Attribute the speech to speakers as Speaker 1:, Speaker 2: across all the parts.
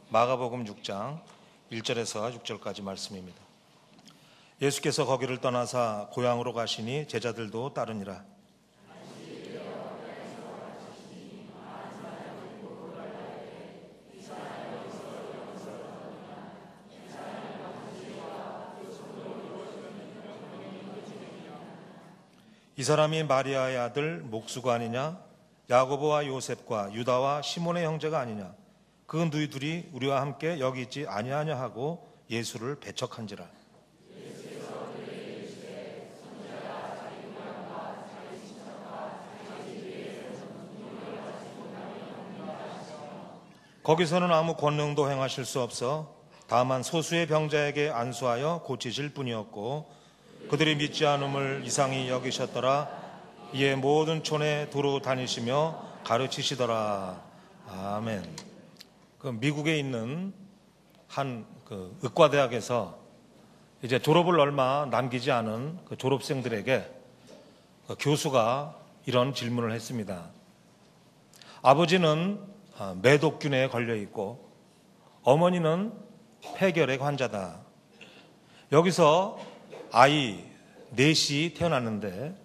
Speaker 1: 마가복음 6장 1절에서 6절까지 말씀입니다. 예수께서 거기를 떠나사 고향으로 가시니 제자들도 따르니라. 이 사람이 마리아의 아들 목수가 아니냐? 야고보와 요셉과 유다와 시몬의 형제가 아니냐? 그 너희들이 우리와 함께 여기 있지 아니하냐 하고 예수를 배척한지라. 거기서는 아무 권능도 행하실 수 없어 다만 소수의 병자에게 안수하여 고치실 뿐이었고 그들이 믿지 않음을 이상히 여기셨더라. 이에 모든 촌에 두루 다니시며 가르치시더라. 아멘. 미국에 있는 한 의과대학에서 이제 졸업을 얼마 남기지 않은 졸업생들에게 교수가 이런 질문을 했습니다. 아버지는 매독균에 걸려 있고 어머니는 폐결핵 환자다. 여기서 아이 넷이 태어났는데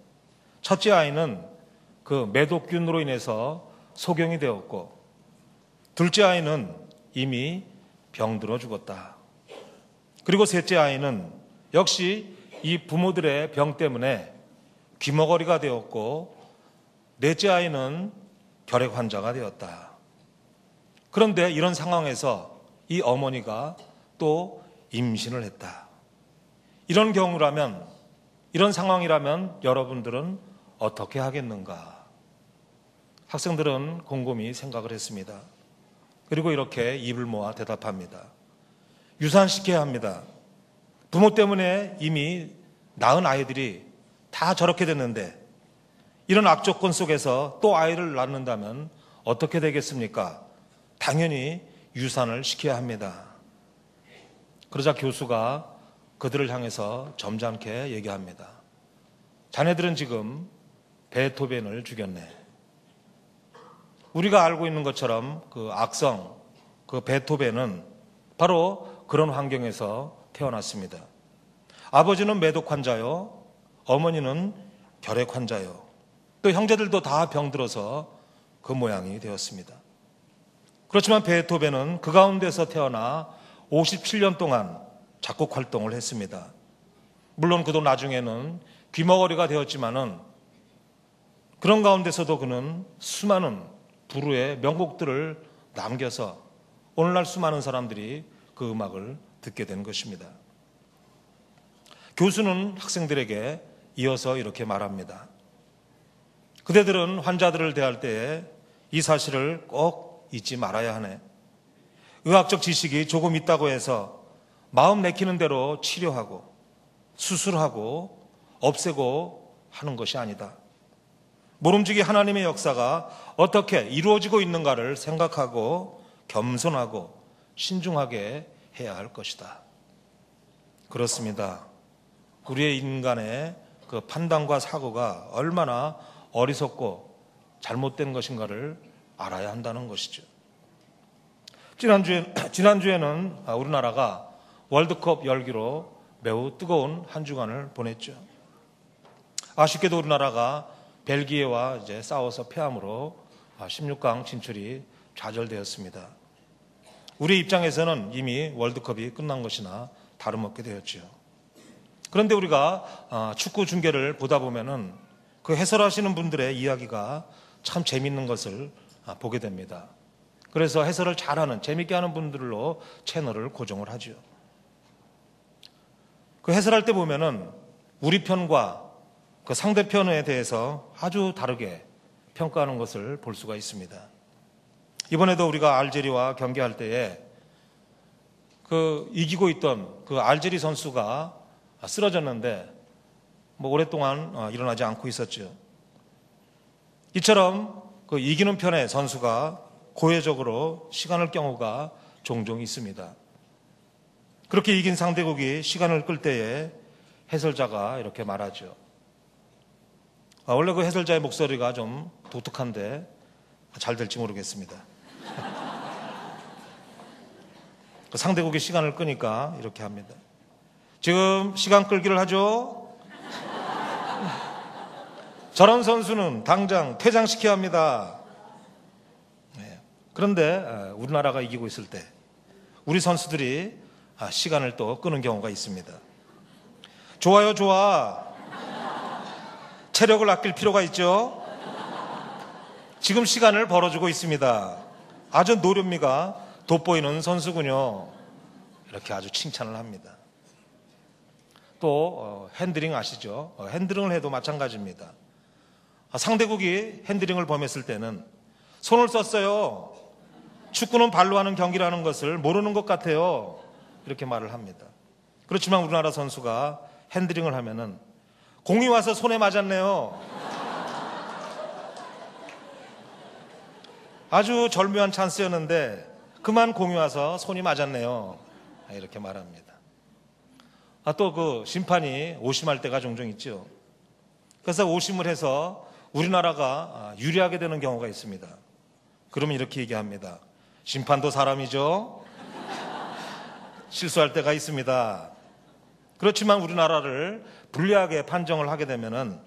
Speaker 1: 첫째 아이는 그 매독균으로 인해서 소경이 되었고 둘째 아이는 이미 병들어 죽었다. 그리고 셋째 아이는 역시 이 부모들의 병 때문에 귀머거리가 되었고 넷째 아이는 결핵 환자가 되었다. 그런데 이런 상황에서 이 어머니가 또 임신을 했다. 이런 경우라면, 이런 상황이라면 여러분들은 어떻게 하겠는가? 학생들은 곰곰이 생각을 했습니다. 그리고 이렇게 입을 모아 대답합니다. 유산시켜야 합니다. 부모 때문에 이미 낳은 아이들이 다 저렇게 됐는데 이런 악조건 속에서 또 아이를 낳는다면 어떻게 되겠습니까? 당연히 유산을 시켜야 합니다. 그러자 교수가 그들을 향해서 점잖게 얘기합니다. 자네들은 지금 베토벤을 죽였네. 우리가 알고 있는 것처럼 그 악성, 그 베토벤은 바로 그런 환경에서 태어났습니다. 아버지는 매독 환자요, 어머니는 결핵 환자요, 또 형제들도 다 병들어서 그 모양이 되었습니다. 그렇지만 베토벤은 그 가운데서 태어나 57년 동안 작곡 활동을 했습니다. 물론 그도 나중에는 귀머거리가 되었지만은 그런 가운데서도 그는 수많은 불후의 명곡들을 남겨서 오늘날 수많은 사람들이 그 음악을 듣게 된 것입니다. 교수는 학생들에게 이어서 이렇게 말합니다. 그대들은 환자들을 대할 때에 이 사실을 꼭 잊지 말아야 하네. 의학적 지식이 조금 있다고 해서 마음 내키는 대로 치료하고 수술하고 없애고 하는 것이 아니다. 모름지기 하나님의 역사가 어떻게 이루어지고 있는가를 생각하고 겸손하고 신중하게 해야 할 것이다. 그렇습니다. 우리의 인간의 그 판단과 사고가 얼마나 어리석고 잘못된 것인가를 알아야 한다는 것이죠. 지난주에는 우리나라가 월드컵 열기로 매우 뜨거운 한 주간을 보냈죠. 아쉽게도 우리나라가 벨기에와 이제 싸워서 패함으로 16강 진출이 좌절되었습니다. 우리 입장에서는 이미 월드컵이 끝난 것이나 다름없게 되었죠. 그런데 우리가 축구 중계를 보다 보면은 그 해설하시는 분들의 이야기가 참 재밌는 것을 보게 됩니다. 그래서 해설을 잘하는, 재밌게 하는 분들로 채널을 고정을 하죠. 그 해설할 때 보면은 우리 편과 그 상대편에 대해서 아주 다르게 평가하는 것을 볼 수가 있습니다. 이번에도 우리가 알제리와 경기할 때에 그 이기고 있던 그 알제리 선수가 쓰러졌는데 오랫동안 일어나지 않고 있었죠. 이처럼 그 이기는 편의 선수가 고의적으로 시간을 끌 경우가 종종 있습니다. 그렇게 이긴 상대국이 시간을 끌 때에 해설자가 이렇게 말하죠. 원래 그 해설자의 목소리가 좀 독특한데 잘 될지 모르겠습니다. 상대국이 시간을 끄니까 이렇게 합니다. 지금 시간 끌기를 하죠. 저런 선수는 당장 퇴장시켜야 합니다. 그런데 우리나라가 이기고 있을 때 우리 선수들이 시간을 또 끄는 경우가 있습니다. 좋아요, 좋아. 체력을 아낄 필요가 있죠. 지금 시간을 벌어주고 있습니다. 아주 노련미가 돋보이는 선수군요. 이렇게 아주 칭찬을 합니다. 또 핸드링 아시죠? 핸드링을 해도 마찬가지입니다. 상대국이 핸드링을 범했을 때는 손을 썼어요. 축구는 발로 하는 경기라는 것을 모르는 것 같아요. 이렇게 말을 합니다. 그렇지만 우리나라 선수가 핸드링을 하면은 공이 와서 손에 맞았네요. 아주 절묘한 찬스였는데 그만 공이 와서 손이 맞았네요. 이렇게 말합니다. 또 그 심판이 오심할 때가 종종 있죠. 그래서 오심을 해서 우리나라가 유리하게 되는 경우가 있습니다. 그러면 이렇게 얘기합니다. 심판도 사람이죠. 실수할 때가 있습니다. 그렇지만 우리나라를 불리하게 판정을 하게 되면은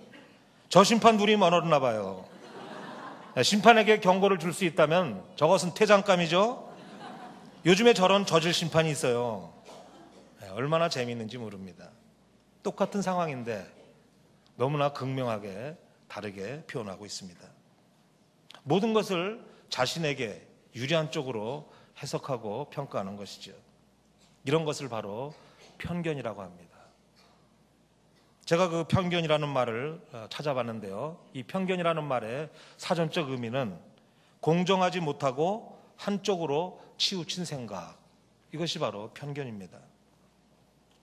Speaker 1: 저 심판 눈이 멀었나 봐요. 심판에게 경고를 줄 수 있다면 저것은 퇴장감이죠. 요즘에 저런 저질 심판이 있어요. 얼마나 재미있는지 모릅니다. 똑같은 상황인데 너무나 극명하게 다르게 표현하고 있습니다. 모든 것을 자신에게 유리한 쪽으로 해석하고 평가하는 것이죠. 이런 것을 바로 편견이라고 합니다. 제가 그 편견이라는 말을 찾아봤는데요. 이 편견이라는 말의 사전적 의미는 공정하지 못하고 한쪽으로 치우친 생각, 이것이 바로 편견입니다.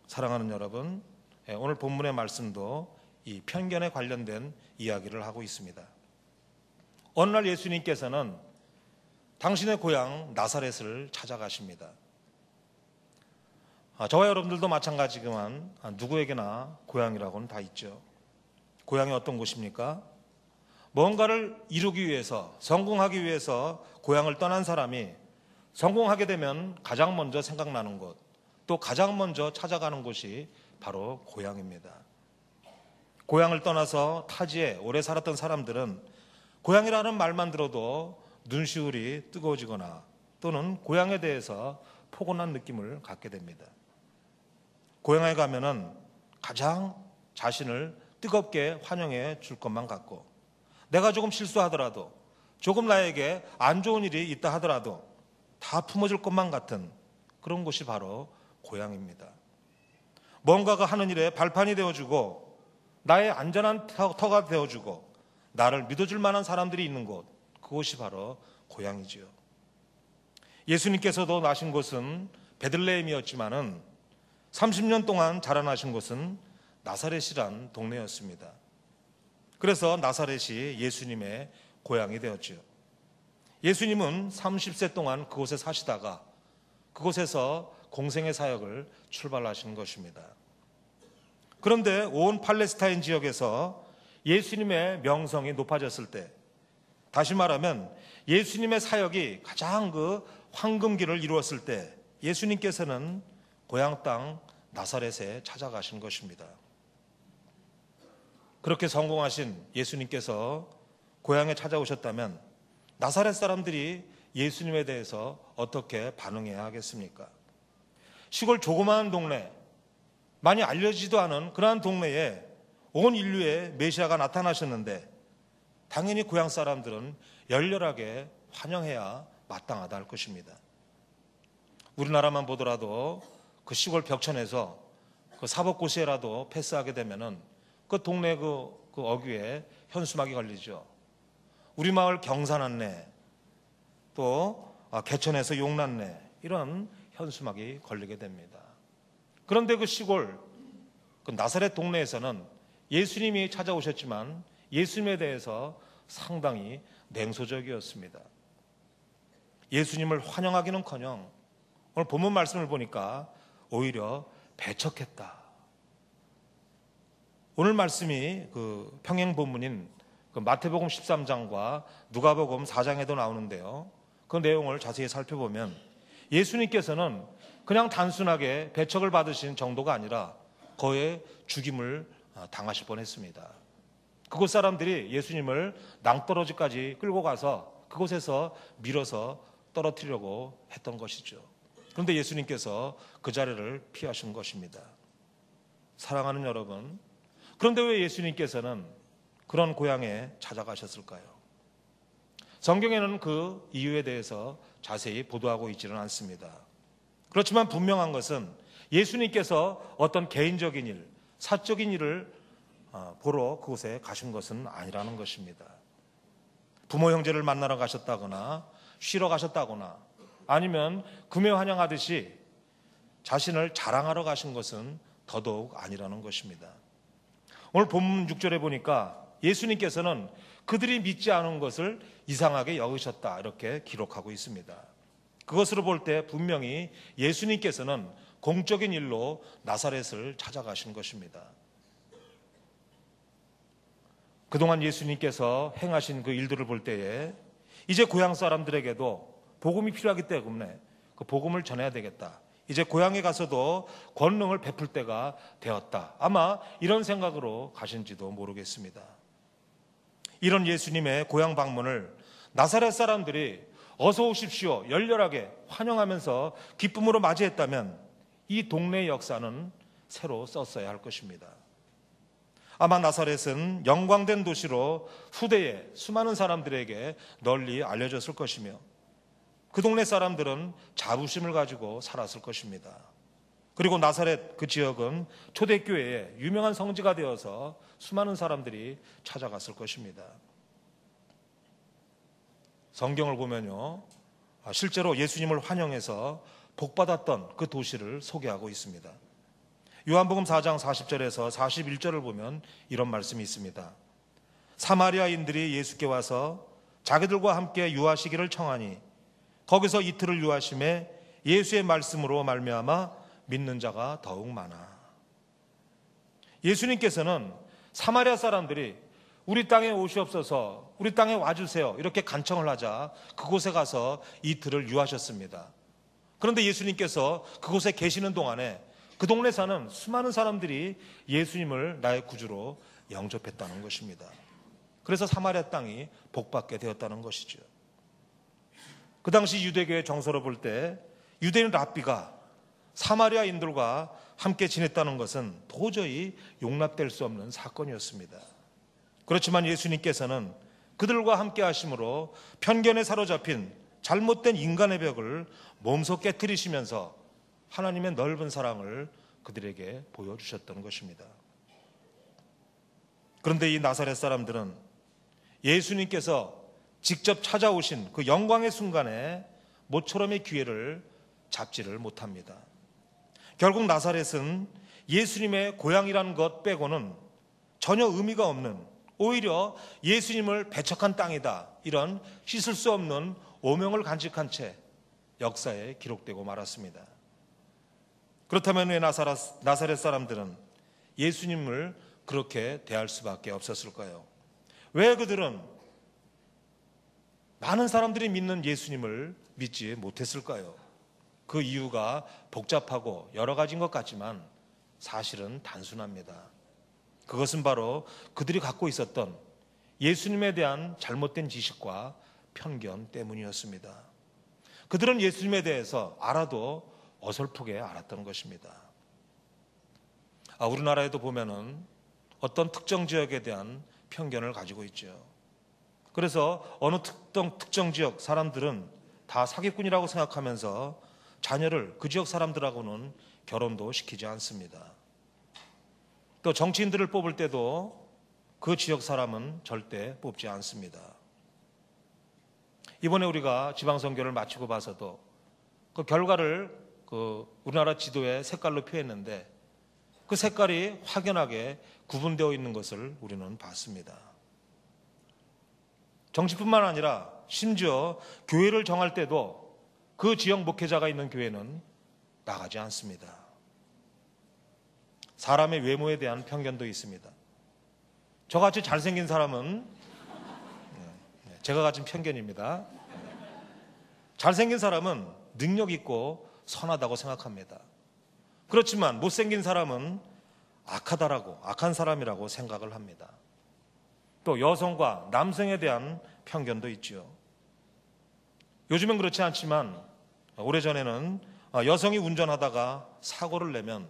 Speaker 1: 사랑하는 여러분, 오늘 본문의 말씀도 이 편견에 관련된 이야기를 하고 있습니다. 어느 날 예수님께서는 당신의 고향 나사렛을 찾아가십니다. 저와 여러분들도 마찬가지지만 누구에게나 고향이라고는 다 있죠. 고향이 어떤 곳입니까? 뭔가를 이루기 위해서, 성공하기 위해서 고향을 떠난 사람이 성공하게 되면 가장 먼저 생각나는 곳, 또 가장 먼저 찾아가는 곳이 바로 고향입니다. 고향을 떠나서 타지에 오래 살았던 사람들은 고향이라는 말만 들어도 눈시울이 뜨거워지거나 또는 고향에 대해서 포근한 느낌을 갖게 됩니다. 고향에 가면은 가장 자신을 뜨겁게 환영해 줄 것만 같고, 내가 조금 실수하더라도, 조금 나에게 안 좋은 일이 있다 하더라도 다 품어줄 것만 같은 그런 곳이 바로 고향입니다. 뭔가가 하는 일에 발판이 되어주고 나의 안전한 터가 되어주고 나를 믿어줄 만한 사람들이 있는 곳, 그곳이 바로 고향이지요. 예수님께서도 나신 곳은 베들레헴이었지만은 30년 동안 자라나신 곳은 나사렛이란 동네였습니다. 그래서 나사렛이 예수님의 고향이 되었지요. 예수님은 30세 동안 그곳에 사시다가 그곳에서 공생의 사역을 출발하신 것입니다. 그런데 온 팔레스타인 지역에서 예수님의 명성이 높아졌을 때, 다시 말하면 예수님의 사역이 가장 그 황금기를 이루었을 때 예수님께서는 고향 땅 나사렛에 찾아가신 것입니다. 그렇게 성공하신 예수님께서 고향에 찾아오셨다면 나사렛 사람들이 예수님에 대해서 어떻게 반응해야 하겠습니까? 시골 조그마한 동네, 많이 알려지지도 않은 그러한 동네에 온 인류의 메시아가 나타나셨는데 당연히 고향 사람들은 열렬하게 환영해야 마땅하다 할 것입니다. 우리나라만 보더라도 그 시골 벽천에서 그 사법고시에라도 패스하게 되면은 그 동네 그 어귀에 현수막이 걸리죠. 우리 마을 경사났네, 또 개천에서 용났네, 이런 현수막이 걸리게 됩니다. 그런데 그 시골 그 나사렛 동네에서는 예수님이 찾아오셨지만 예수님에 대해서 상당히 냉소적이었습니다. 예수님을 환영하기는커녕 오늘 본문 말씀을 보니까 오히려 배척했다. 오늘 말씀이 그 평행 본문인 그 마태복음 13장과 누가복음 4장에도 나오는데요. 그 내용을 자세히 살펴보면 예수님께서는 그냥 단순하게 배척을 받으신 정도가 아니라 거의 죽임을 당하실 뻔했습니다. 그곳 사람들이 예수님을 낭떠러지까지 끌고 가서 그곳에서 밀어서 떨어뜨리려고 했던 것이죠. 그런데 예수님께서 그 자리를 피하신 것입니다. 사랑하는 여러분, 그런데 왜 예수님께서는 그런 고향에 찾아가셨을까요? 성경에는 그 이유에 대해서 자세히 보도하고 있지는 않습니다. 그렇지만 분명한 것은 예수님께서 어떤 개인적인 일, 사적인 일을 보러 그곳에 가신 것은 아니라는 것입니다. 부모 형제를 만나러 가셨다거나 쉬러 가셨다거나 아니면 금요 환영하듯이 자신을 자랑하러 가신 것은 더더욱 아니라는 것입니다. 오늘 본문 6절에 보니까 예수님께서는 그들이 믿지 않은 것을 이상하게 여기셨다 이렇게 기록하고 있습니다. 그것으로 볼 때 분명히 예수님께서는 공적인 일로 나사렛을 찾아가신 것입니다. 그동안 예수님께서 행하신 그 일들을 볼 때에 이제 고향 사람들에게도 복음이 필요하기 때문에 그 복음을 전해야 되겠다. 이제 고향에 가서도 권능을 베풀 때가 되었다. 아마 이런 생각으로 가신지도 모르겠습니다. 이런 예수님의 고향 방문을 나사렛 사람들이 어서 오십시오 열렬하게 환영하면서 기쁨으로 맞이했다면 이 동네의 역사는 새로 썼어야 할 것입니다. 아마 나사렛은 영광된 도시로 후대에 수많은 사람들에게 널리 알려졌을 것이며 그 동네 사람들은 자부심을 가지고 살았을 것입니다. 그리고 나사렛 그 지역은 초대교회의 유명한 성지가 되어서 수많은 사람들이 찾아갔을 것입니다. 성경을 보면요, 실제로 예수님을 환영해서 복받았던 그 도시를 소개하고 있습니다. 요한복음 4장 40절에서 41절을 보면 이런 말씀이 있습니다. 사마리아인들이 예수께 와서 자기들과 함께 유하시기를 청하니 거기서 이틀을 유하심에 예수의 말씀으로 말미암아 믿는 자가 더욱 많아. 예수님께서는 사마리아 사람들이 우리 땅에 오시옵소서, 우리 땅에 와주세요 이렇게 간청을 하자 그곳에 가서 이틀을 유하셨습니다. 그런데 예수님께서 그곳에 계시는 동안에 그 동네 사는 수많은 사람들이 예수님을 나의 구주로 영접했다는 것입니다. 그래서 사마리아 땅이 복받게 되었다는 것이죠. 그 당시 유대교의 정서로 볼 때 유대인 랍비가 사마리아인들과 함께 지냈다는 것은 도저히 용납될 수 없는 사건이었습니다. 그렇지만 예수님께서는 그들과 함께 하심으로 편견에 사로잡힌 잘못된 인간의 벽을 몸소 깨트리시면서 하나님의 넓은 사랑을 그들에게 보여주셨던 것입니다. 그런데 이 나사렛 사람들은 예수님께서 직접 찾아오신 그 영광의 순간에 모처럼의 기회를 잡지를 못합니다. 결국 나사렛은 예수님의 고향이라는 것 빼고는 전혀 의미가 없는, 오히려 예수님을 배척한 땅이다, 이런 씻을 수 없는 오명을 간직한 채 역사에 기록되고 말았습니다. 그렇다면 왜 나사렛 사람들은 예수님을 그렇게 대할 수밖에 없었을까요? 왜 그들은 많은 사람들이 믿는 예수님을 믿지 못했을까요? 그 이유가 복잡하고 여러 가지인 것 같지만 사실은 단순합니다. 그것은 바로 그들이 갖고 있었던 예수님에 대한 잘못된 지식과 편견 때문이었습니다. 그들은 예수님에 대해서 알아도 어설프게 알았던 것입니다. 우리나라에도 보면은 어떤 특정 지역에 대한 편견을 가지고 있죠. 그래서 어느 특정 지역 사람들은 다 사기꾼이라고 생각하면서 자녀를 그 지역 사람들하고는 결혼도 시키지 않습니다. 또 정치인들을 뽑을 때도 그 지역 사람은 절대 뽑지 않습니다. 이번에 우리가 지방선거를 마치고 봐서도 그 결과를 우리나라 지도에 색깔로 표했는데 그 색깔이 확연하게 구분되어 있는 것을 우리는 봤습니다. 정치뿐만 아니라 심지어 교회를 정할 때도 그 지역 목회자가 있는 교회는 나가지 않습니다. 사람의 외모에 대한 편견도 있습니다. 저같이 잘생긴 사람은 제가 가진 편견입니다. 잘생긴 사람은 능력 있고 선하다고 생각합니다. 그렇지만 못생긴 사람은 악하다라고, 악한 사람이라고 생각을 합니다. 또 여성과 남성에 대한 편견도 있죠. 요즘은 그렇지 않지만 오래전에는 여성이 운전하다가 사고를 내면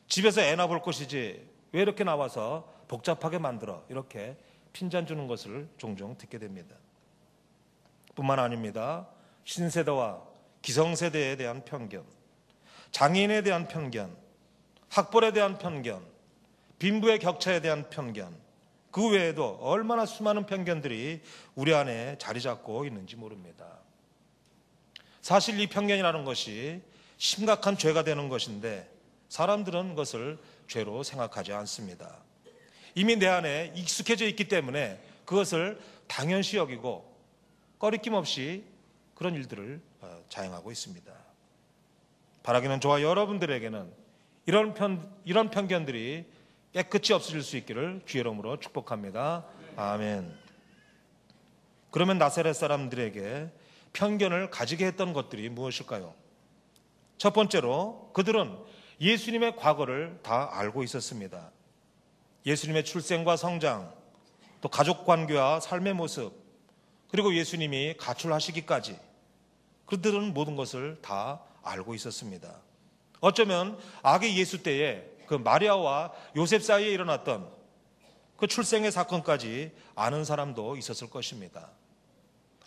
Speaker 1: 집에서 애나 볼 것이지 왜 이렇게 나와서 복잡하게 만들어, 이렇게 핀잔 주는 것을 종종 듣게 됩니다. 뿐만 아닙니다. 신세대와 기성세대에 대한 편견, 장애인에 대한 편견, 학벌에 대한 편견, 빈부의 격차에 대한 편견, 그 외에도 얼마나 수많은 편견들이 우리 안에 자리 잡고 있는지 모릅니다. 사실 이 편견이라는 것이 심각한 죄가 되는 것인데 사람들은 그것을 죄로 생각하지 않습니다. 이미 내 안에 익숙해져 있기 때문에 그것을 당연시 여기고 꺼리낌 없이 그런 일들을 자행하고 있습니다. 바라기는 저와 여러분들에게는 이런 편견들이 깨끗이 없어질 수 있기를 주의 이름으로 축복합니다. 아멘. 그러면 나사렛 사람들에게 편견을 가지게 했던 것들이 무엇일까요? 첫 번째로 그들은 예수님의 과거를 다 알고 있었습니다. 예수님의 출생과 성장, 또 가족 관계와 삶의 모습, 그리고 예수님이 가출하시기까지 그들은 모든 것을 다 알고 있었습니다. 어쩌면 아기 예수 때에 그 마리아와 요셉 사이에 일어났던 그 출생의 사건까지 아는 사람도 있었을 것입니다.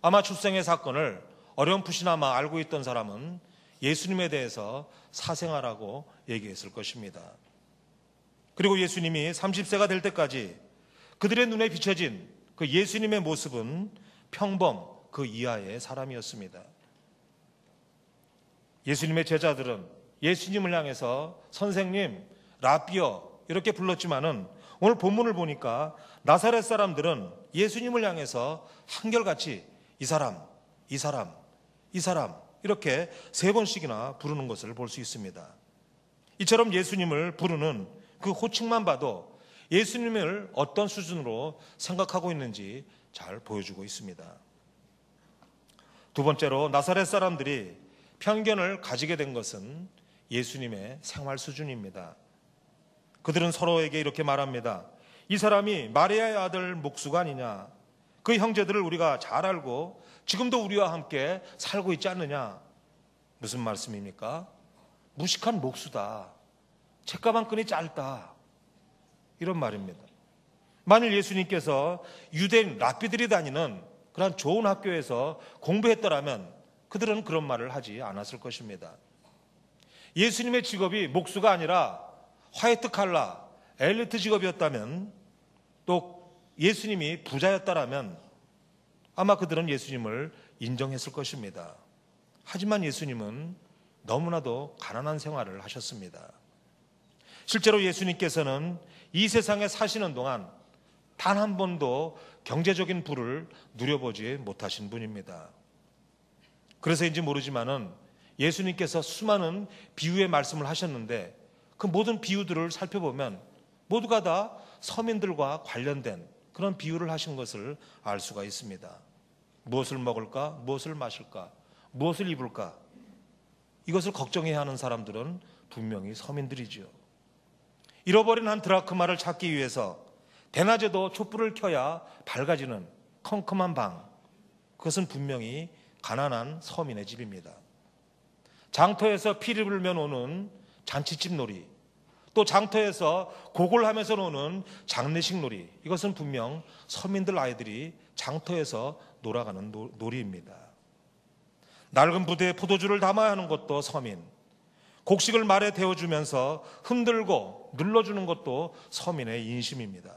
Speaker 1: 아마 출생의 사건을 어렴풋이나마 알고 있던 사람은 예수님에 대해서 사생아라고 얘기했을 것입니다. 그리고 예수님이 30세가 될 때까지 그들의 눈에 비춰진 그 예수님의 모습은 평범 그 이하의 사람이었습니다. 예수님의 제자들은 예수님을 향해서 선생님, 라비어 이렇게 불렀지만은 오늘 본문을 보니까 나사렛 사람들은 예수님을 향해서 한결같이 이 사람, 이 사람, 이 사람 이렇게 3번씩이나 부르는 것을 볼 수 있습니다. 이처럼 예수님을 부르는 그 호칭만 봐도 예수님을 어떤 수준으로 생각하고 있는지 잘 보여주고 있습니다. 두 번째로 나사렛 사람들이 편견을 가지게 된 것은 예수님의 생활 수준입니다. 그들은 서로에게 이렇게 말합니다. 이 사람이 마리아의 아들 목수가 아니냐? 그 형제들을 우리가 잘 알고 지금도 우리와 함께 살고 있지 않느냐? 무슨 말씀입니까? 무식한 목수다. 책가방 끈이 짧다. 이런 말입니다. 만일 예수님께서 유대인 랍비들이 다니는 그런 좋은 학교에서 공부했더라면 그들은 그런 말을 하지 않았을 것입니다. 예수님의 직업이 목수가 아니라 화이트 칼라, 엘리트 직업이었다면, 또 예수님이 부자였다라면 아마 그들은 예수님을 인정했을 것입니다. 하지만 예수님은 너무나도 가난한 생활을 하셨습니다. 실제로 예수님께서는 이 세상에 사시는 동안 단 한 번도 경제적인 부를 누려보지 못하신 분입니다. 그래서인지 모르지만은 예수님께서 수많은 비유의 말씀을 하셨는데 그 모든 비유들을 살펴보면 모두가 다 서민들과 관련된 그런 비유를 하신 것을 알 수가 있습니다. 무엇을 먹을까? 무엇을 마실까? 무엇을 입을까? 이것을 걱정해야 하는 사람들은 분명히 서민들이지요. 잃어버린 한 드라크마를 찾기 위해서 대낮에도 촛불을 켜야 밝아지는 컴컴한 방, 그것은 분명히 가난한 서민의 집입니다. 장터에서 피를 불면 오는 잔치집 놀이, 또 장터에서 곡을 하면서 노는 장례식 놀이, 이것은 분명 서민들 아이들이 장터에서 놀아가는 놀이입니다. 낡은 부대에 포도주를 담아야 하는 것도 서민, 곡식을 말에 데워주면서 흔들고 눌러주는 것도 서민의 인심입니다.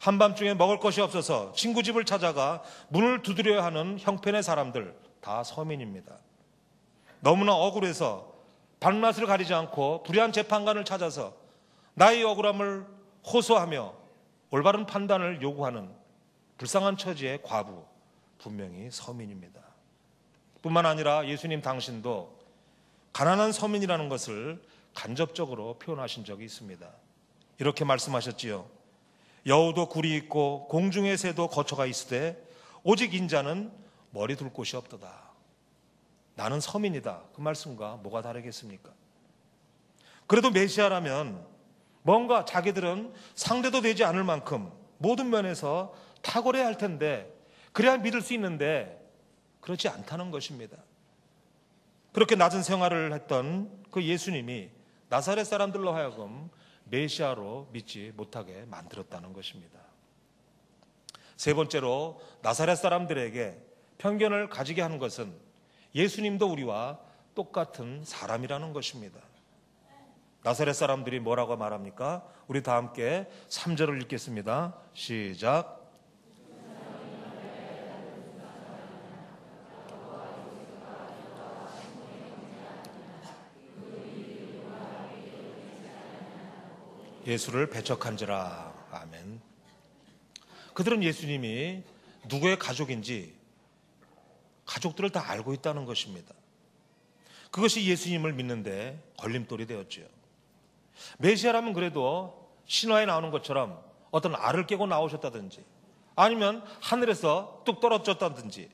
Speaker 1: 한밤중에 먹을 것이 없어서 친구 집을 찾아가 문을 두드려야 하는 형편의 사람들 다 서민입니다. 너무나 억울해서 밤낮을 가리지 않고 불의한 재판관을 찾아서 나의 억울함을 호소하며 올바른 판단을 요구하는 불쌍한 처지의 과부, 분명히 서민입니다. 뿐만 아니라 예수님 당신도 가난한 서민이라는 것을 간접적으로 표현하신 적이 있습니다. 이렇게 말씀하셨지요. 여우도 굴이 있고 공중의 새도 거처가 있으되 오직 인자는 머리 둘 곳이 없도다. 나는 서민이다. 그 말씀과 뭐가 다르겠습니까? 그래도 메시아라면 뭔가 자기들은 상대도 되지 않을 만큼 모든 면에서 탁월해야 할 텐데 그래야 믿을 수 있는데 그렇지 않다는 것입니다. 그렇게 낮은 생활을 했던 그 예수님이 나사렛 사람들로 하여금 메시아로 믿지 못하게 만들었다는 것입니다. 세 번째로 나사렛 사람들에게 편견을 가지게 하는 것은 예수님도 우리와 똑같은 사람이라는 것입니다. 나사렛 사람들이 뭐라고 말합니까? 우리 다 함께 3절을 읽겠습니다. 시작. 예수를 배척한지라. 아멘. 그들은 예수님이 누구의 가족인지 가족들을 다 알고 있다는 것입니다. 그것이 예수님을 믿는데 걸림돌이 되었죠. 메시아라면 그래도 신화에 나오는 것처럼 어떤 알을 깨고 나오셨다든지 아니면 하늘에서 뚝 떨어졌다든지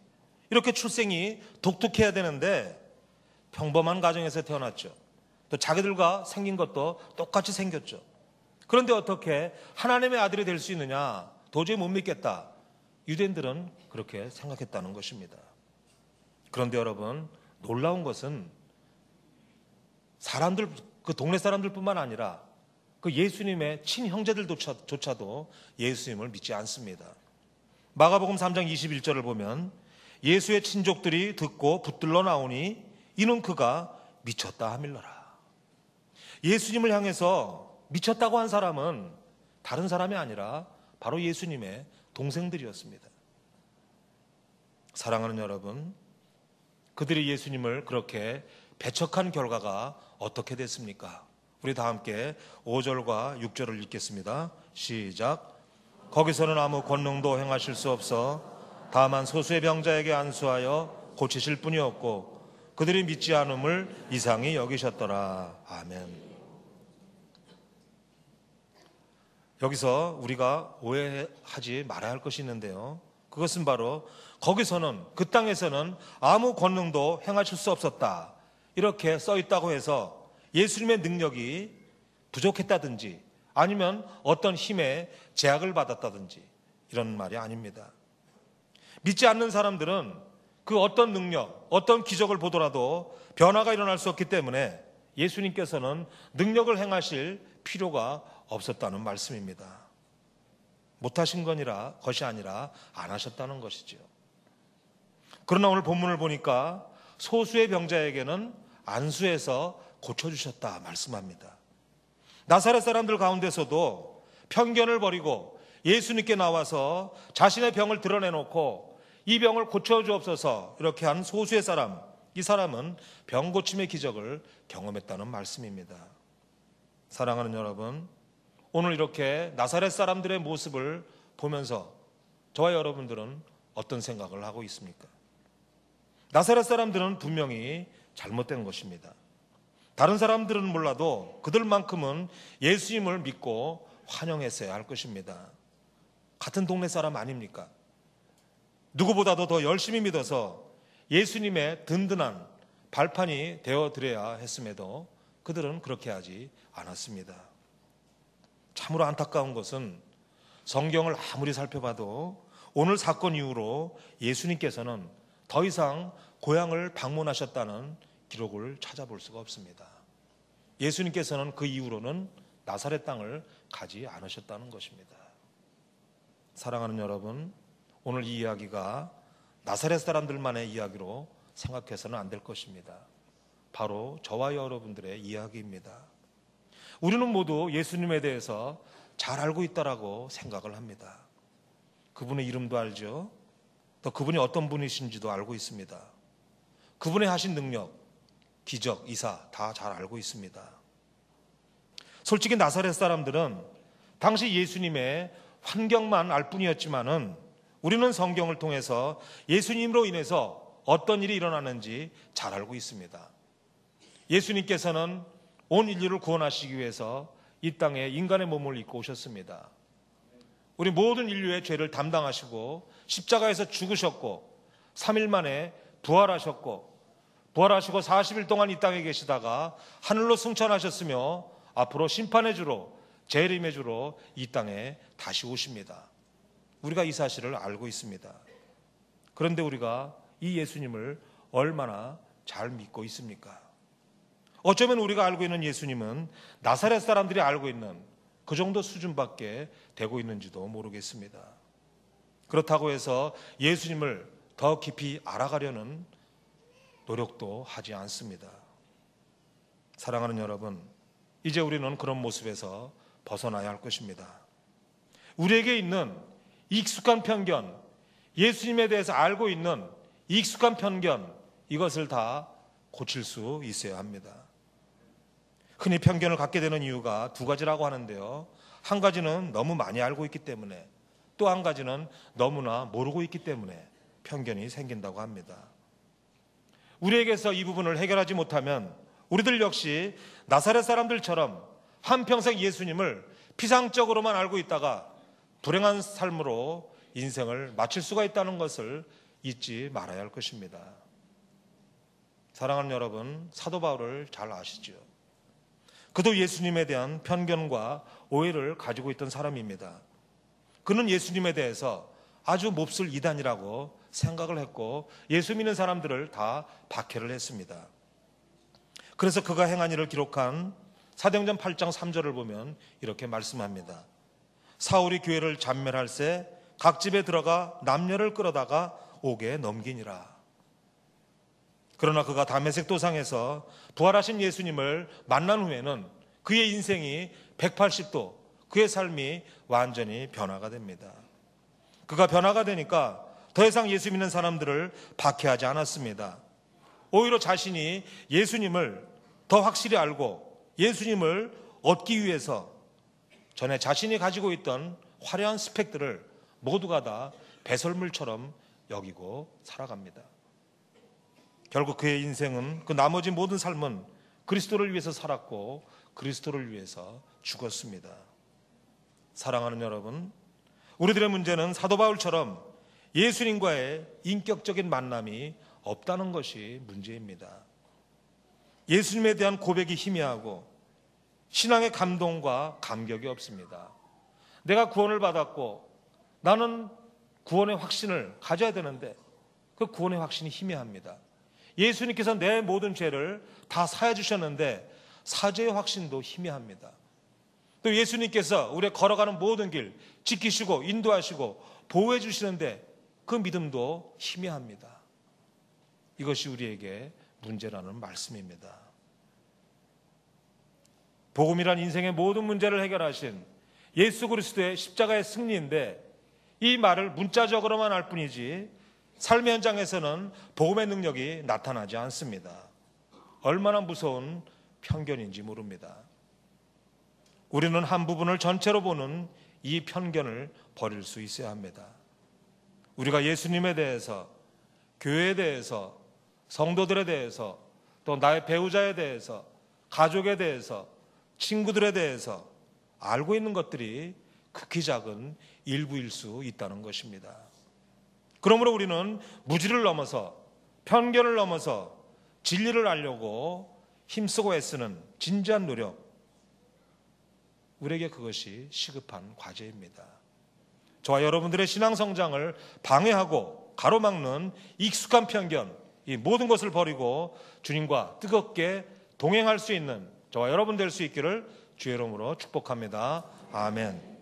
Speaker 1: 이렇게 출생이 독특해야 되는데 평범한 가정에서 태어났죠. 또 자기들과 생긴 것도 똑같이 생겼죠. 그런데 어떻게 하나님의 아들이 될 수 있느냐? 도저히 못 믿겠다. 유대인들은 그렇게 생각했다는 것입니다. 그런데 여러분, 놀라운 것은 사람들, 그 동네 사람들뿐만 아니라 그 예수님의 친형제들조차도 예수님을 믿지 않습니다. 마가복음 3장 21절을 보면 예수의 친족들이 듣고 붙들러 나오니 이는 그가 미쳤다 하밀러라. 예수님을 향해서 미쳤다고 한 사람은 다른 사람이 아니라 바로 예수님의 동생들이었습니다. 사랑하는 여러분, 그들이 예수님을 그렇게 배척한 결과가 어떻게 됐습니까? 우리 다 함께 5절과 6절을 읽겠습니다. 시작. 거기서는 아무 권능도 행하실 수 없어 다만 소수의 병자에게 안수하여 고치실 뿐이었고 그들이 믿지 않음을 이상히 여기셨더라. 아멘. 여기서 우리가 오해하지 말아야 할 것이 있는데요. 그것은 바로 거기서는 그 땅에서는 아무 권능도 행하실 수 없었다. 이렇게 써 있다고 해서 예수님의 능력이 부족했다든지 아니면 어떤 힘에 제약을 받았다든지 이런 말이 아닙니다. 믿지 않는 사람들은 그 어떤 능력, 어떤 기적을 보더라도 변화가 일어날 수 없기 때문에 예수님께서는 능력을 행하실 필요가 없었다는 말씀입니다. 못하신 것이 아니라 안 하셨다는 것이죠. 그러나 오늘 본문을 보니까 소수의 병자에게는 안수해서 고쳐주셨다 말씀합니다. 나사렛 사람들 가운데서도 편견을 버리고 예수님께 나와서 자신의 병을 드러내놓고 이 병을 고쳐주옵소서 이렇게 한 소수의 사람, 이 사람은 병 고침의 기적을 경험했다는 말씀입니다. 사랑하는 여러분, 오늘 이렇게 나사렛 사람들의 모습을 보면서 저와 여러분들은 어떤 생각을 하고 있습니까? 나사렛 사람들은 분명히 잘못된 것입니다. 다른 사람들은 몰라도 그들만큼은 예수님을 믿고 환영했어야 할 것입니다. 같은 동네 사람 아닙니까? 누구보다도 더 열심히 믿어서 예수님의 든든한 발판이 되어드려야 했음에도 그들은 그렇게 하지 않았습니다. 참으로 안타까운 것은 성경을 아무리 살펴봐도 오늘 사건 이후로 예수님께서는 더 이상 고향을 방문하셨다는 기록을 찾아볼 수가 없습니다. 예수님께서는 그 이후로는 나사렛 땅을 가지 않으셨다는 것입니다. 사랑하는 여러분, 오늘 이 이야기가 나사렛 사람들만의 이야기로 생각해서는 안 될 것입니다. 바로 저와 여러분들의 이야기입니다. 우리는 모두 예수님에 대해서 잘 알고 있다라고 생각을 합니다. 그분의 이름도 알죠. 또 그분이 어떤 분이신지도 알고 있습니다. 그분의 하신 능력, 기적, 이사 다 잘 알고 있습니다. 솔직히 나사렛 사람들은 당시 예수님의 환경만 알 뿐이었지만은 우리는 성경을 통해서 예수님으로 인해서 어떤 일이 일어나는지 잘 알고 있습니다. 예수님께서는 온 인류를 구원하시기 위해서 이 땅에 인간의 몸을 입고 오셨습니다. 우리 모든 인류의 죄를 담당하시고 십자가에서 죽으셨고 3일 만에 부활하셨고 부활하시고 40일 동안 이 땅에 계시다가 하늘로 승천하셨으며 앞으로 심판의 주로, 재림의 주로 이 땅에 다시 오십니다. 우리가 이 사실을 알고 있습니다. 그런데 우리가 이 예수님을 얼마나 잘 믿고 있습니까? 어쩌면 우리가 알고 있는 예수님은 나사렛 사람들이 알고 있는 그 정도 수준밖에 되고 있는지도 모르겠습니다. 그렇다고 해서 예수님을 더 깊이 알아가려는 노력도 하지 않습니다. 사랑하는 여러분, 이제 우리는 그런 모습에서 벗어나야 할 것입니다. 우리에게 있는 익숙한 편견, 예수님에 대해서 알고 있는 익숙한 편견, 이것을 다 고칠 수 있어야 합니다. 흔히 편견을 갖게 되는 이유가 두 가지라고 하는데요. 한 가지는 너무 많이 알고 있기 때문에, 또 한 가지는 너무나 모르고 있기 때문에 편견이 생긴다고 합니다. 우리에게서 이 부분을 해결하지 못하면 우리들 역시 나사렛 사람들처럼 한평생 예수님을 피상적으로만 알고 있다가 불행한 삶으로 인생을 마칠 수가 있다는 것을 잊지 말아야 할 것입니다. 사랑하는 여러분, 사도 바울을 잘 아시죠? 그도 예수님에 대한 편견과 오해를 가지고 있던 사람입니다. 그는 예수님에 대해서 아주 몹쓸 이단이라고 생각을 했고 예수 믿는 사람들을 다 박해를 했습니다. 그래서 그가 행한 일을 기록한 사도행전 8장 3절을 보면 이렇게 말씀합니다. 사울이 교회를 잔멸할새 각 집에 들어가 남녀를 끌어다가 옥에 넘기니라. 그러나 그가 다메섹 도상에서 부활하신 예수님을 만난 후에는 그의 인생이 180도, 그의 삶이 완전히 변화가 됩니다. 그가 변화가 되니까 더 이상 예수 믿는 사람들을 박해하지 않았습니다. 오히려 자신이 예수님을 더 확실히 알고 예수님을 얻기 위해서 전에 자신이 가지고 있던 화려한 스펙들을 모두가 다 배설물처럼 여기고 살아갑니다. 결국 그의 인생은, 그 나머지 모든 삶은 그리스도를 위해서 살았고 그리스도를 위해서 죽었습니다. 사랑하는 여러분, 우리들의 문제는 사도 바울처럼 예수님과의 인격적인 만남이 없다는 것이 문제입니다. 예수님에 대한 고백이 희미하고 신앙의 감동과 감격이 없습니다. 내가 구원을 받았고 나는 구원의 확신을 가져야 되는데 그 구원의 확신이 희미합니다. 예수님께서 내 모든 죄를 다 사해 주셨는데 사죄의 확신도 희미합니다. 또 예수님께서 우리가 걸어가는 모든 길 지키시고 인도하시고 보호해 주시는데 그 믿음도 희미합니다. 이것이 우리에게 문제라는 말씀입니다. 복음이란 인생의 모든 문제를 해결하신 예수 그리스도의 십자가의 승리인데 이 말을 문자적으로만 알 뿐이지 삶의 현장에서는 복음의 능력이 나타나지 않습니다. 얼마나 무서운 편견인지 모릅니다. 우리는 한 부분을 전체로 보는 이 편견을 버릴 수 있어야 합니다. 우리가 예수님에 대해서, 교회에 대해서, 성도들에 대해서, 또 나의 배우자에 대해서, 가족에 대해서, 친구들에 대해서 알고 있는 것들이 극히 작은 일부일 수 있다는 것입니다. 그러므로 우리는 무지를 넘어서, 편견을 넘어서 진리를 알려고 힘쓰고 애쓰는 진지한 노력, 우리에게 그것이 시급한 과제입니다. 저와 여러분들의 신앙 성장을 방해하고 가로막는 익숙한 편견, 이 모든 것을 버리고 주님과 뜨겁게 동행할 수 있는 저와 여러분 될 수 있기를 주의 이름으로 축복합니다. 아멘.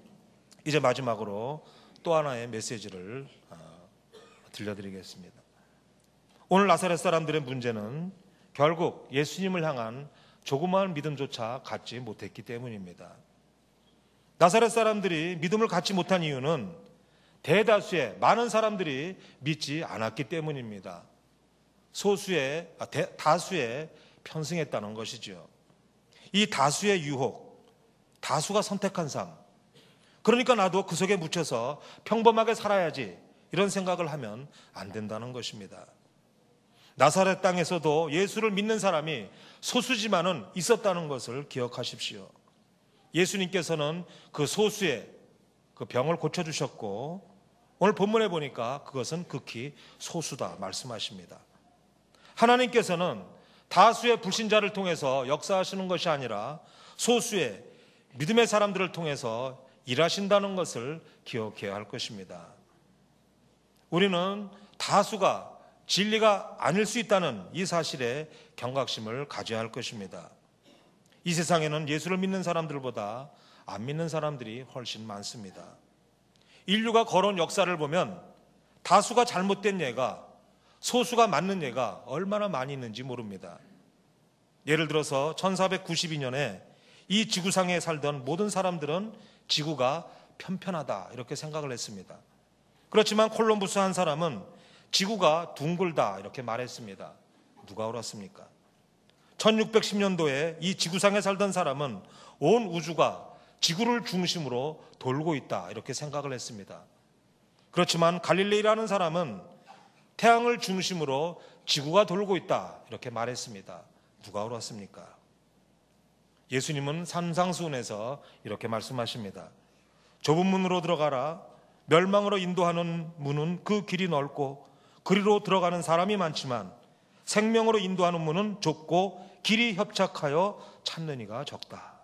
Speaker 1: 이제 마지막으로 또 하나의 메시지를 들려드리겠습니다. 오늘 나사렛 사람들의 문제는 결국 예수님을 향한 조그마한 믿음조차 갖지 못했기 때문입니다. 나사렛 사람들이 믿음을 갖지 못한 이유는 대다수의 많은 사람들이 믿지 않았기 때문입니다. 다수에 편승했다는 것이죠. 이 다수의 유혹, 다수가 선택한 삶, 그러니까 나도 그 속에 묻혀서 평범하게 살아야지 이런 생각을 하면 안 된다는 것입니다. 나사렛 땅에서도 예수를 믿는 사람이 소수지만은 있었다는 것을 기억하십시오. 예수님께서는 그 소수의 그 병을 고쳐주셨고 오늘 본문에 보니까 그것은 극히 소수다 말씀하십니다. 하나님께서는 다수의 불신자를 통해서 역사하시는 것이 아니라 소수의 믿음의 사람들을 통해서 일하신다는 것을 기억해야 할 것입니다. 우리는 다수가 진리가 아닐 수 있다는 이 사실에 경각심을 가져야 할 것입니다. 이 세상에는 예수를 믿는 사람들보다 안 믿는 사람들이 훨씬 많습니다. 인류가 걸어온 역사를 보면 다수가 잘못된 예가, 소수가 맞는 예가 얼마나 많이 있는지 모릅니다. 예를 들어서 1492년에 이 지구상에 살던 모든 사람들은 지구가 편편하다 이렇게 생각을 했습니다. 그렇지만 콜럼부스 한 사람은 지구가 둥글다 이렇게 말했습니다. 누가 옳았습니까? 1610년도에 이 지구상에 살던 사람은 온 우주가 지구를 중심으로 돌고 있다 이렇게 생각을 했습니다. 그렇지만 갈릴레이라는 사람은 태양을 중심으로 지구가 돌고 있다 이렇게 말했습니다. 누가 옳았습니까? 예수님은 산상수훈에서 이렇게 말씀하십니다. 좁은 문으로 들어가라. 멸망으로 인도하는 문은 그 길이 넓고 그리로 들어가는 사람이 많지만 생명으로 인도하는 문은 좁고 길이 협착하여 찾는 이가 적다.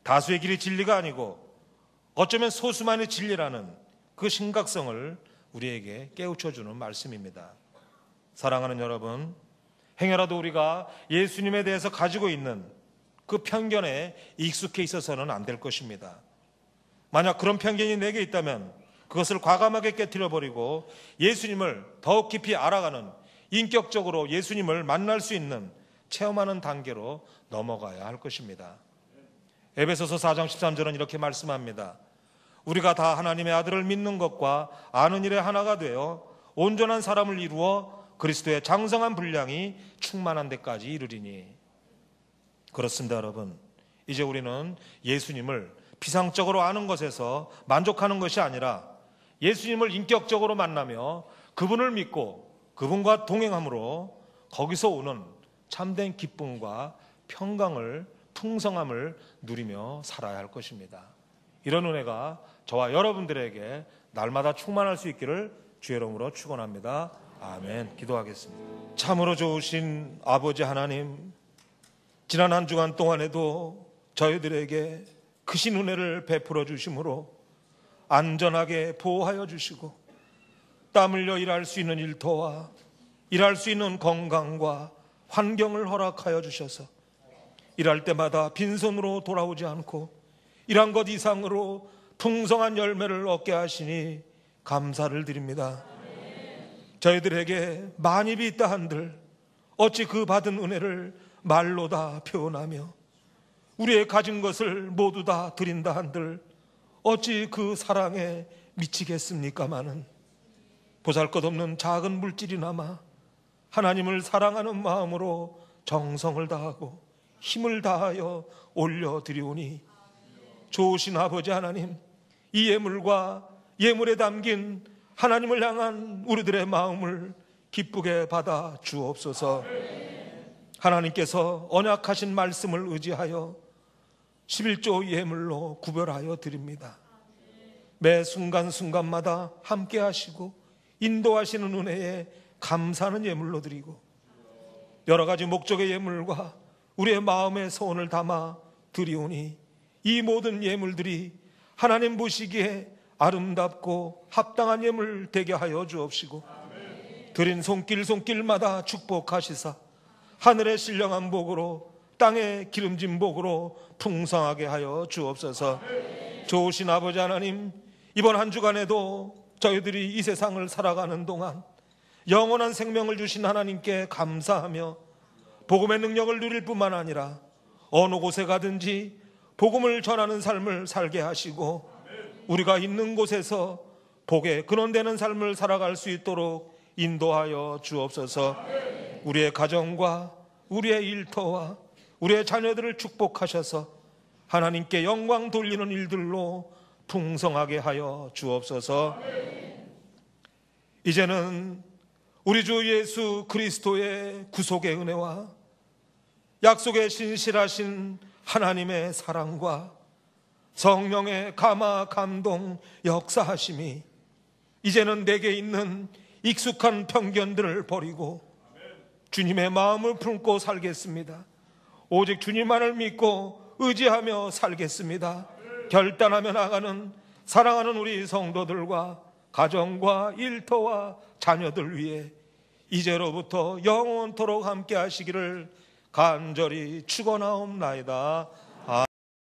Speaker 1: 다수의 길이 진리가 아니고 어쩌면 소수만의 진리라는 그 심각성을 우리에게 깨우쳐주는 말씀입니다. 사랑하는 여러분, 행여라도 우리가 예수님에 대해서 가지고 있는 그 편견에 익숙해 있어서는 안 될 것입니다. 만약 그런 편견이 내게 있다면 그것을 과감하게 깨트려버리고 예수님을 더욱 깊이 알아가는, 인격적으로 예수님을 만날 수 있는, 체험하는 단계로 넘어가야 할 것입니다. 에베소서 4장 13절은 이렇게 말씀합니다. 우리가 다 하나님의 아들을 믿는 것과 아는 일에 하나가 되어 온전한 사람을 이루어 그리스도의 장성한 분량이 충만한 데까지 이르리니. 그렇습니다, 여러분. 이제 우리는 예수님을 피상적으로 아는 것에서 만족하는 것이 아니라 예수님을 인격적으로 만나며 그분을 믿고 그분과 동행함으로 거기서 오는 참된 기쁨과 평강을, 풍성함을 누리며 살아야 할 것입니다. 이런 은혜가 저와 여러분들에게 날마다 충만할 수 있기를 주의 이름으로 축원합니다. 아멘. 기도하겠습니다. 참으로 좋으신 아버지 하나님, 지난 한 주간 동안에도 저희들에게 크신 은혜를 베풀어 주심으로 안전하게 보호하여 주시고 땀 흘려 일할 수 있는 일터와 일할 수 있는 건강과 환경을 허락하여 주셔서 일할 때마다 빈손으로 돌아오지 않고 일한 것 이상으로 풍성한 열매를 얻게 하시니 감사를 드립니다. 저희들에게 만입이 있다 한들 어찌 그 받은 은혜를 말로 다 표현하며 우리의 가진 것을 모두 다 드린다 한들 어찌 그 사랑에 미치겠습니까마는 보잘것없는 작은 물질이나마 하나님을 사랑하는 마음으로 정성을 다하고 힘을 다하여 올려드리오니 좋으신 아버지 하나님, 이 예물과 예물에 담긴 하나님을 향한 우리들의 마음을 기쁘게 받아 주옵소서. 하나님께서 언약하신 말씀을 의지하여 11조 예물로 구별하여 드립니다. 매 순간순간마다 함께 하시고 인도하시는 은혜에 감사하는 예물로 드리고 여러 가지 목적의 예물과 우리의 마음의 소원을 담아 드리오니 이 모든 예물들이 하나님 보시기에 아름답고 합당한 예물 되게 하여 주옵시고 드린 손길마다 축복하시사 하늘의 신령한 복으로 땅의 기름진 복으로 풍성하게 하여 주옵소서. 좋으신 아버지 하나님, 이번 한 주간에도 저희들이 이 세상을 살아가는 동안 영원한 생명을 주신 하나님께 감사하며 복음의 능력을 누릴 뿐만 아니라 어느 곳에 가든지 복음을 전하는 삶을 살게 하시고 우리가 있는 곳에서 복에 근원되는 삶을 살아갈 수 있도록 인도하여 주옵소서. 우리의 가정과 우리의 일터와 우리의 자녀들을 축복하셔서 하나님께 영광 돌리는 일들로 풍성하게 하여 주옵소서. 이제는 우리 주 예수 그리스도의 구속의 은혜와 약속의 신실하신 하나님의 사랑과 성령의 감화 감동 역사하심이 이제는 내게 있는 익숙한 편견들을 버리고 주님의 마음을 품고 살겠습니다. 오직 주님만을 믿고 의지하며 살겠습니다. 결단하며 나가는 사랑하는 우리 성도들과 가정과 일터와 자녀들 위해 이제로부터 영원토록 함께 하시기를 간절히 축원하옵나이다.